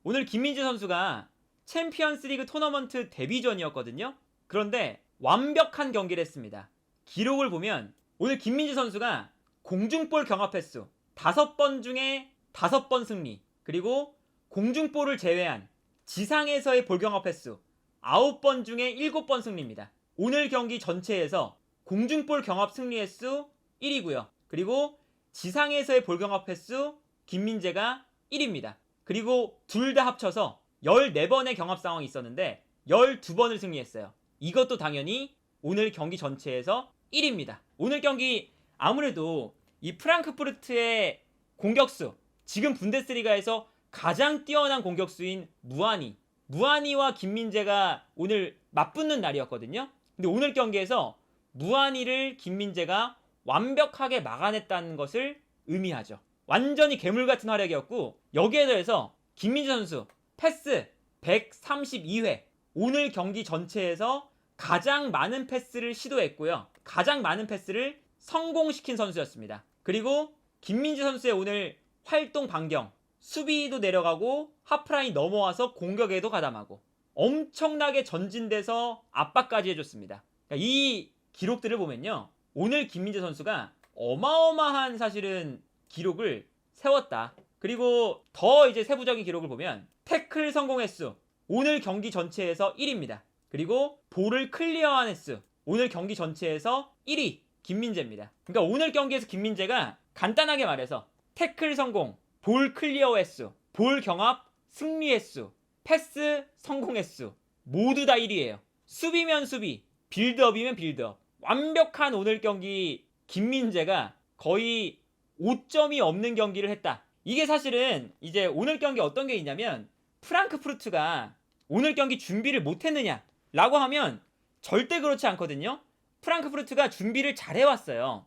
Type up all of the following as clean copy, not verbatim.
오늘 김민재 선수가 챔피언스리그 토너먼트 데뷔전이었거든요. 그런데 완벽한 경기를 했습니다. 기록을 보면 오늘 김민재 선수가 공중볼 경합 횟수 5번 중에 5번 승리, 그리고 공중볼을 제외한 지상에서의 볼 경합 횟수 9번 중에 7번 승리입니다. 오늘 경기 전체에서 공중볼 경합 승리 횟수 1위고요. 그리고 지상에서의 볼 경합 횟수 김민재가 1위입니다. 그리고 둘 다 합쳐서 14번의 경합 상황이 있었는데 12번을 승리했어요. 이것도 당연히 오늘 경기 전체에서 1위입니다. 오늘 경기 아무래도 이 프랑크푸르트의 공격수, 지금 분데스리가에서 가장 뛰어난 공격수인 무하니와 김민재가 오늘 맞붙는 날이었거든요. 근데 오늘 경기에서 무하니를 김민재가 완벽하게 막아냈다는 것을 의미하죠. 완전히 괴물같은 활약이었고, 여기에 더해서 김민재 선수 패스 132회, 오늘 경기 전체에서 가장 많은 패스를 시도했고요. 가장 많은 패스를 성공시킨 선수였습니다. 그리고 김민재 선수의 오늘 활동 반경, 수비도 내려가고 하프라인 넘어와서 공격에도 가담하고 엄청나게 전진돼서 압박까지 해줬습니다. 이 기록들을 보면요, 오늘 김민재 선수가 어마어마한 사실은 기록을 세웠다. 그리고 더 이제 세부적인 기록을 보면 태클 성공 횟수 오늘 경기 전체에서 1위입니다. 그리고 볼을 클리어한 횟수 오늘 경기 전체에서 1위 김민재입니다. 그러니까 오늘 경기에서 김민재가 간단하게 말해서 태클 성공, 볼 클리어 횟수, 볼 경합 승리 횟수, 패스 성공 횟수 모두 다 1위예요. 수비면 수비, 빌드업이면 빌드업. 완벽한 오늘 경기 김민재가 거의 5점이 없는 경기를 했다. 이게 사실은 이제 오늘 경기 어떤 게 있냐면, 프랑크푸르트가 오늘 경기 준비를 못했느냐 라고 하면 절대 그렇지 않거든요. 프랑크푸르트가 준비를 잘 해왔어요.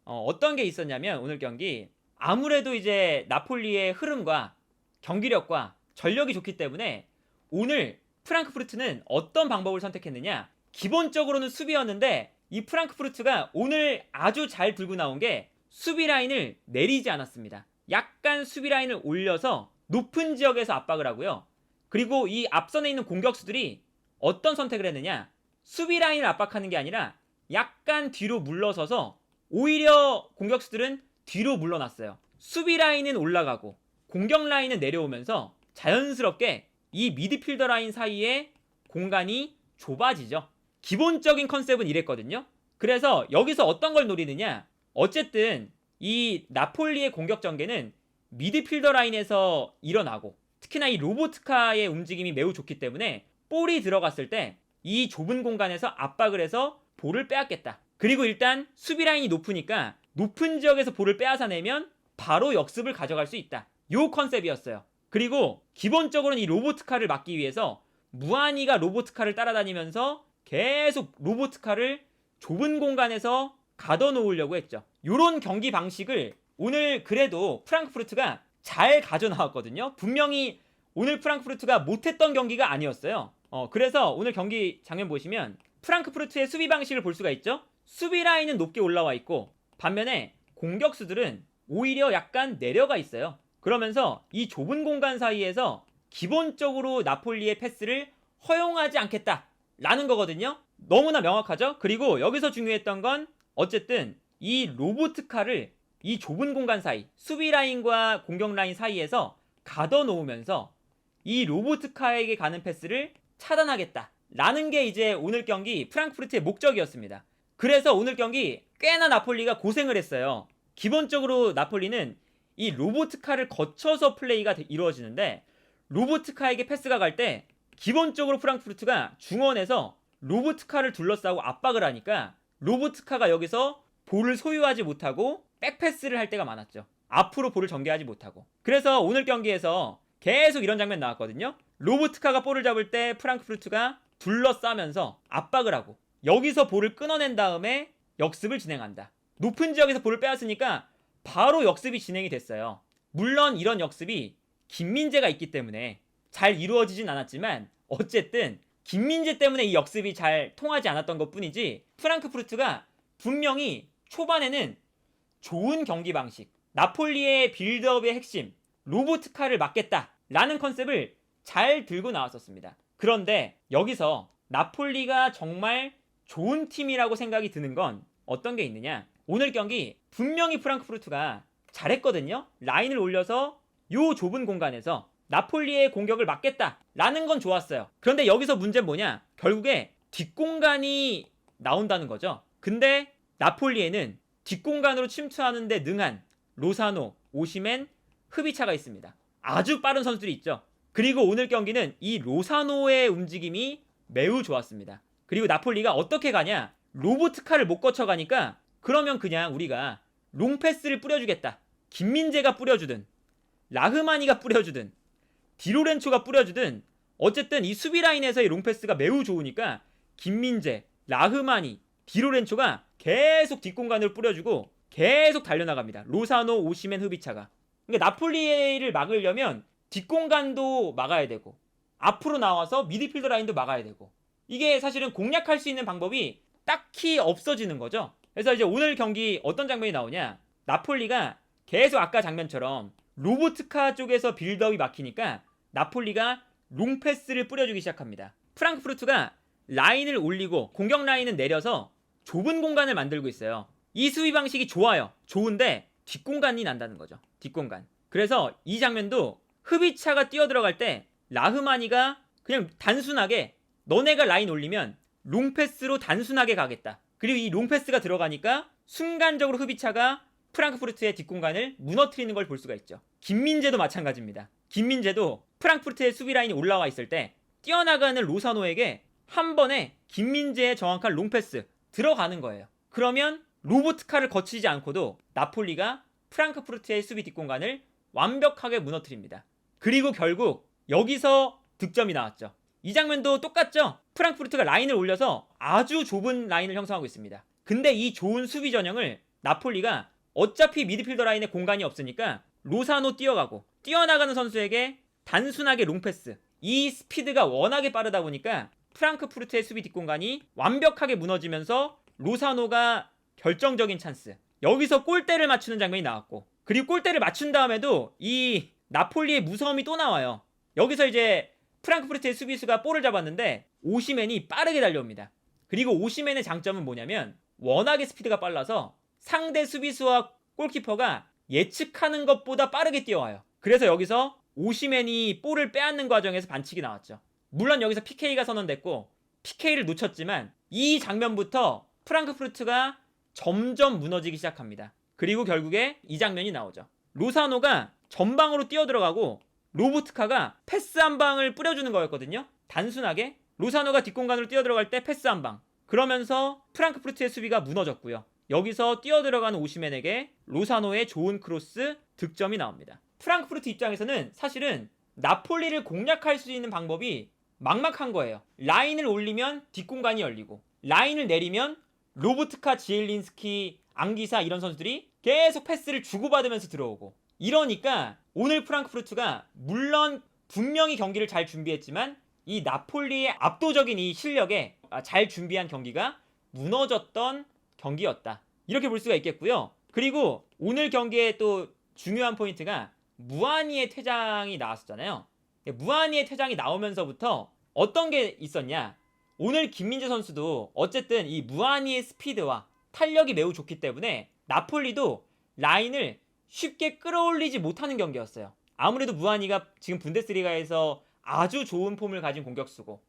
어떤 게 있었냐면, 오늘 경기 아무래도 이제 나폴리의 흐름과 경기력과 전력이 좋기 때문에 오늘 프랑크푸르트는 어떤 방법을 선택했느냐, 기본적으로는 수비였는데 이 프랑크푸르트가 오늘 아주 잘 들고 나온 게 수비 라인을 내리지 않았습니다. 약간 수비 라인을 올려서 높은 지역에서 압박을 하고요. 그리고 이 앞선에 있는 공격수들이 어떤 선택을 했느냐, 수비 라인을 압박하는 게 아니라 약간 뒤로 물러서서 오히려 공격수들은 뒤로 물러났어요. 수비 라인은 올라가고 공격 라인은 내려오면서 자연스럽게 이 미드필더 라인 사이에 공간이 좁아지죠. 기본적인 컨셉은 이랬거든요. 그래서 여기서 어떤 걸 노리느냐, 어쨌든 이 나폴리의 공격 전개는 미드필더 라인에서 일어나고, 특히나 이 로보트카의 움직임이 매우 좋기 때문에 볼이 들어갔을 때 이 좁은 공간에서 압박을 해서 볼을 빼앗겠다. 그리고 일단 수비 라인이 높으니까 높은 지역에서 볼을 빼앗아내면 바로 역습을 가져갈 수 있다. 요 컨셉이었어요. 그리고 기본적으로는 이 로보트카를 막기 위해서 무하니가 로보트카를 따라다니면서 계속 로보트카를 좁은 공간에서 가둬놓으려고 했죠. 요런 경기 방식을 오늘 그래도 프랑크푸르트가 잘 가져나왔거든요. 분명히 오늘 프랑크푸르트가 못했던 경기가 아니었어요. 그래서 오늘 경기 장면 보시면 프랑크푸르트의 수비 방식을 볼 수가 있죠. 수비 라인은 높게 올라와 있고 반면에 공격수들은 오히려 약간 내려가 있어요. 그러면서 이 좁은 공간 사이에서 기본적으로 나폴리의 패스를 허용하지 않겠다 라는 거거든요. 너무나 명확하죠. 그리고 여기서 중요했던 건 어쨌든 이 로보트카를 이 좁은 공간 사이, 수비 라인과 공격 라인 사이에서 가둬놓으면서 이 로보트카에게 가는 패스를 차단하겠다 라는 게 이제 오늘 경기 프랑크푸르트의 목적이었습니다. 그래서 오늘 경기 꽤나 나폴리가 고생을 했어요. 기본적으로 나폴리는 이 로보트카를 거쳐서 플레이가 이루어지는데, 로보트카에게 패스가 갈 때 기본적으로 프랑크푸르트가 중원에서 로보트카를 둘러싸고 압박을 하니까 로보트카가 여기서 볼을 소유하지 못하고 백패스를 할 때가 많았죠. 앞으로 볼을 전개하지 못하고. 그래서 오늘 경기에서 계속 이런 장면 나왔거든요. 로보트카가 볼을 잡을 때 프랑크푸르트가 둘러싸면서 압박을 하고 여기서 볼을 끊어낸 다음에 역습을 진행한다. 높은 지역에서 볼을 빼앗으니까 바로 역습이 진행이 됐어요. 물론 이런 역습이 김민재가 있기 때문에 잘 이루어지진 않았지만 어쨌든 김민재 때문에 이 역습이 잘 통하지 않았던 것 뿐이지, 프랑크푸르트가 분명히 초반에는 좋은 경기 방식, 나폴리의 빌드업의 핵심 로보트카를 막겠다 라는 컨셉을 잘 들고 나왔었습니다. 그런데 여기서 나폴리가 정말 좋은 팀이라고 생각이 드는 건 어떤 게 있느냐, 오늘 경기 분명히 프랑크푸르트가 잘했거든요. 라인을 올려서 요 좁은 공간에서 나폴리의 공격을 막겠다라는 건 좋았어요. 그런데 여기서 문제는 뭐냐, 결국에 뒷공간이 나온다는 거죠. 근데 나폴리에는 뒷공간으로 침투하는 데 능한 로사노, 오시멘, 흐비차가 있습니다. 아주 빠른 선수들이 있죠. 그리고 오늘 경기는 이 로사노의 움직임이 매우 좋았습니다. 그리고 나폴리가 어떻게 가냐, 로보트카를 못 거쳐가니까 그러면 그냥 우리가 롱패스를 뿌려주겠다, 김민재가 뿌려주든 라흐마니가 뿌려주든 디로렌초가 뿌려주든 어쨌든 이 수비라인에서의 롱패스가 매우 좋으니까 김민재, 라흐마니, 디로렌초가 계속 뒷공간으로 뿌려주고 계속 달려나갑니다. 로사노, 오시멘, 흐비차가. 그러니까 나폴리를 막으려면 뒷공간도 막아야 되고 앞으로 나와서 미드필더 라인도 막아야 되고, 이게 사실은 공략할 수 있는 방법이 딱히 없어지는 거죠. 그래서 이제 오늘 경기 어떤 장면이 나오냐, 나폴리가 계속 아까 장면처럼 로보트카 쪽에서 빌드업이 막히니까 나폴리가 롱패스를 뿌려주기 시작합니다. 프랑크푸르트가 라인을 올리고 공격 라인은 내려서 좁은 공간을 만들고 있어요. 이 수비 방식이 좋아요. 좋은데 뒷공간이 난다는 거죠. 뒷공간. 그래서 이 장면도 흐비차가 뛰어들어갈 때 라흐마니가 그냥 단순하게 너네가 라인 올리면 롱패스로 단순하게 가겠다. 그리고 이 롱패스가 들어가니까 순간적으로 흐비차가 프랑크푸르트의 뒷공간을 무너뜨리는 걸 볼 수가 있죠. 김민재도 마찬가지입니다. 김민재도 프랑크푸르트의 수비 라인이 올라와 있을 때 뛰어나가는 로사노에게 한 번에 김민재의 정확한 롱패스 들어가는 거예요. 그러면 로보트카를 거치지 않고도 나폴리가 프랑크푸르트의 수비 뒷공간을 완벽하게 무너뜨립니다. 그리고 결국 여기서 득점이 나왔죠. 이 장면도 똑같죠? 프랑크푸르트가 라인을 올려서 아주 좁은 라인을 형성하고 있습니다. 근데 이 좋은 수비 전형을 나폴리가 어차피 미드필더 라인에 공간이 없으니까 로사노 뛰어가고 뛰어나가는 선수에게 단순하게 롱패스, 이 스피드가 워낙에 빠르다 보니까 프랑크푸르트의 수비 뒷공간이 완벽하게 무너지면서 로사노가 결정적인 찬스, 여기서 골대를 맞추는 장면이 나왔고, 그리고 골대를 맞춘 다음에도 이 나폴리의 무서움이 또 나와요. 여기서 이제 프랑크푸르트의 수비수가 볼을 잡았는데 오시멘이 빠르게 달려옵니다. 그리고 오시멘의 장점은 뭐냐면 워낙에 스피드가 빨라서 상대 수비수와 골키퍼가 예측하는 것보다 빠르게 뛰어와요. 그래서 여기서 오시멘이 볼을 빼앗는 과정에서 반칙이 나왔죠. 물론 여기서 PK가 선언됐고 PK를 놓쳤지만 이 장면부터 프랑크푸르트가 점점 무너지기 시작합니다. 그리고 결국에 이 장면이 나오죠. 로사노가 전방으로 뛰어들어가고 로보트카가 패스 한 방을 뿌려주는 거였거든요. 단순하게 로사노가 뒷공간으로 뛰어들어갈 때 패스 한 방, 그러면서 프랑크푸르트의 수비가 무너졌고요. 여기서 뛰어들어가는 오시멘에게 로사노의 좋은 크로스 득점이 나옵니다. 프랑크푸르트 입장에서는 사실은 나폴리를 공략할 수 있는 방법이 막막한 거예요. 라인을 올리면 뒷공간이 열리고 라인을 내리면 로보트카, 지엘린스키, 앙기사 이런 선수들이 계속 패스를 주고받으면서 들어오고, 이러니까 오늘 프랑크푸르트가 물론 분명히 경기를 잘 준비했지만 이 나폴리의 압도적인 이 실력에 잘 준비한 경기가 무너졌던 경기였다, 이렇게 볼 수가 있겠고요. 그리고 오늘 경기에 또 중요한 포인트가 무아니의 퇴장이 나왔었잖아요. 무아니의 퇴장이 나오면서부터 어떤 게 있었냐, 오늘 김민재 선수도 어쨌든 이 무아니의 스피드와 탄력이 매우 좋기 때문에 나폴리도 라인을 쉽게 끌어올리지 못하는 경기였어요. 아무래도 무아니가 지금 분데스리가에서 아주 좋은 폼을 가진 공격수고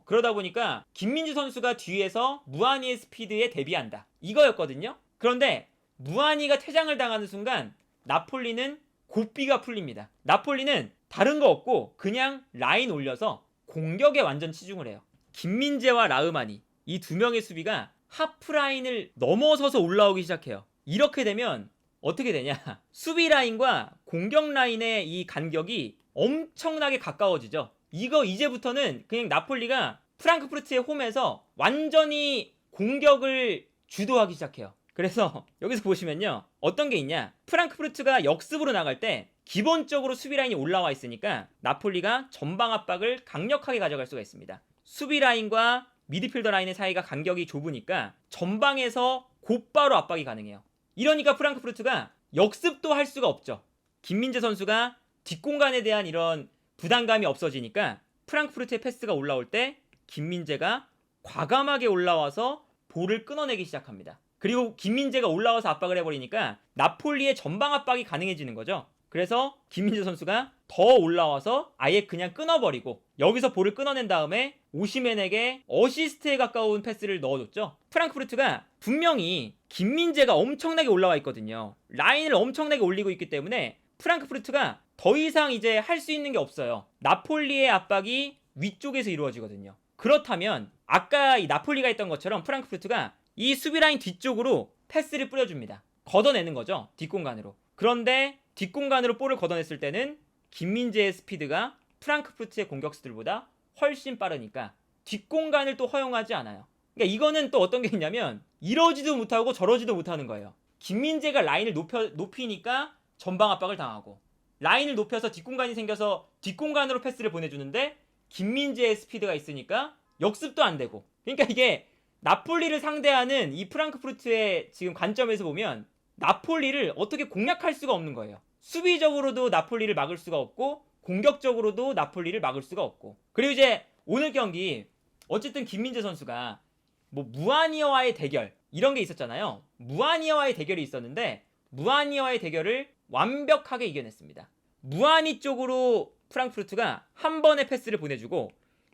그러다 보니까 김민재 선수가 뒤에서 무아니의 스피드에 대비한다, 이거였거든요. 그런데 무아니가 퇴장을 당하는 순간 나폴리는 고삐가 풀립니다. 나폴리는 다른 거 없고 그냥 라인 올려서 공격에 완전 치중을 해요. 김민재와 라흐마니 이 두 명의 수비가 하프라인을 넘어서서 올라오기 시작해요. 이렇게 되면 어떻게 되냐, 수비 라인과 공격 라인의 이 간격이 엄청나게 가까워지죠. 이거 이제부터는 그냥 나폴리가 프랑크푸르트의 홈에서 완전히 공격을 주도하기 시작해요. 그래서 여기서 보시면요, 어떤 게 있냐, 프랑크푸르트가 역습으로 나갈 때 기본적으로 수비 라인이 올라와 있으니까 나폴리가 전방 압박을 강력하게 가져갈 수가 있습니다. 수비 라인과 미드필더 라인의 사이가 간격이 좁으니까 전방에서 곧바로 압박이 가능해요. 이러니까 프랑크푸르트가 역습도 할 수가 없죠. 김민재 선수가 뒷공간에 대한 이런 부담감이 없어지니까 프랑크푸르트의 패스가 올라올 때 김민재가 과감하게 올라와서 볼을 끊어내기 시작합니다. 그리고 김민재가 올라와서 압박을 해버리니까 나폴리의 전방 압박이 가능해지는 거죠. 그래서 김민재 선수가 더 올라와서 아예 그냥 끊어버리고 여기서 볼을 끊어낸 다음에 오시멘에게 어시스트에 가까운 패스를 넣어줬죠. 프랑크푸르트가 분명히 김민재가 엄청나게 올라와 있거든요. 라인을 엄청나게 올리고 있기 때문에 프랑크푸르트가 더 이상 이제 할 수 있는 게 없어요. 나폴리의 압박이 위쪽에서 이루어지거든요. 그렇다면 아까 이 나폴리가 했던 것처럼 프랑크푸르트가 이 수비 라인 뒤쪽으로 패스를 뿌려줍니다. 걷어내는 거죠. 뒷공간으로. 그런데 뒷공간으로 볼을 걷어냈을 때는 김민재의 스피드가 프랑크푸르트의 공격수들보다 훨씬 빠르니까 뒷공간을 또 허용하지 않아요. 그러니까 이거는 또 어떤 게 있냐면 이러지도 못하고 저러지도 못하는 거예요. 김민재가 라인을 높이니까 전방 압박을 당하고 라인을 높여서 뒷공간이 생겨서 뒷공간으로 패스를 보내주는데 김민재의 스피드가 있으니까 역습도 안 되고. 그러니까 이게 나폴리를 상대하는 이 프랑크푸르트의 지금 관점에서 보면 나폴리를 어떻게 공략할 수가 없는 거예요. 수비적으로도 나폴리를 막을 수가 없고 공격적으로도 나폴리를 막을 수가 없고. 그리고 이제 오늘 경기 어쨌든 김민재 선수가 뭐 무아니어와의 대결 이런 게 있었잖아요. 무아니어와의 대결이 있었는데 무아니어와의 대결을 완벽하게 이겨냈습니다. 무아니 쪽으로 프랑크푸르트가 한 번의 패스를 보내주고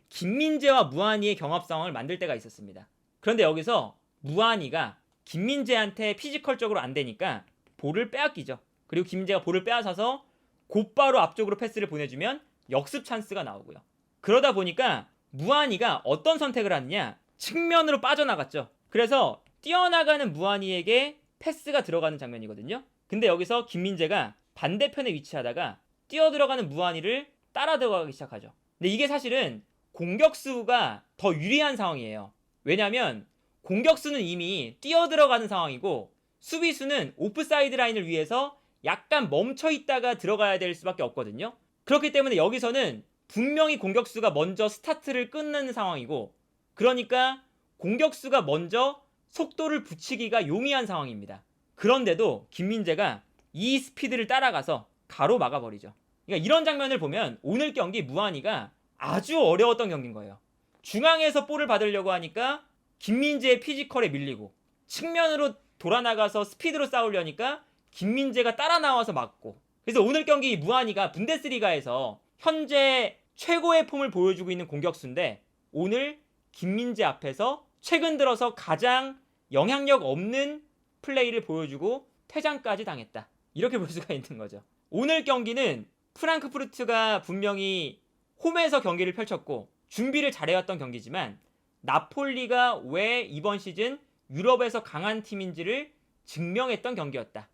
김민재와 무아니의 경합 상황을 만들 때가 있었습니다. 그런데 여기서 무아니가 김민재한테 피지컬적으로 안 되니까 볼을 빼앗기죠. 그리고 김민재가 볼을 빼앗아서 곧바로 앞쪽으로 패스를 보내주면 역습 찬스가 나오고요. 그러다 보니까 무아니가 어떤 선택을 하느냐, 측면으로 빠져나갔죠. 그래서 뛰어나가는 무아니에게 패스가 들어가는 장면이거든요. 근데 여기서 김민재가 반대편에 위치하다가 뛰어들어가는 무아니를 따라 들어가기 시작하죠. 근데 이게 사실은 공격수가 더 유리한 상황이에요. 왜냐면 공격수는 이미 뛰어들어가는 상황이고 수비수는 오프사이드 라인을 위해서 약간 멈춰있다가 들어가야 될 수밖에 없거든요. 그렇기 때문에 여기서는 분명히 공격수가 먼저 스타트를 끊는 상황이고, 그러니까 공격수가 먼저 속도를 붙이기가 용이한 상황입니다. 그런데도 김민재가 이 스피드를 따라가서 가로막아버리죠. 그러니까 이런 장면을 보면 오늘 경기 무아니가 아주 어려웠던 경기인 거예요. 중앙에서 볼을 받으려고 하니까 김민재의 피지컬에 밀리고, 측면으로 돌아나가서 스피드로 싸우려니까 김민재가 따라 나와서 막고. 그래서 오늘 경기 무아니가 분데스리가에서 현재 최고의 폼을 보여주고 있는 공격수인데 오늘 김민재 앞에서 최근 들어서 가장 영향력 없는 플레이를 보여주고 퇴장까지 당했다. 이렇게 볼 수가 있는 거죠. 오늘 경기는 프랑크푸르트가 분명히 홈에서 경기를 펼쳤고 준비를 잘해왔던 경기지만 나폴리가 왜 이번 시즌 유럽에서 강한 팀인지를 증명했던 경기였다.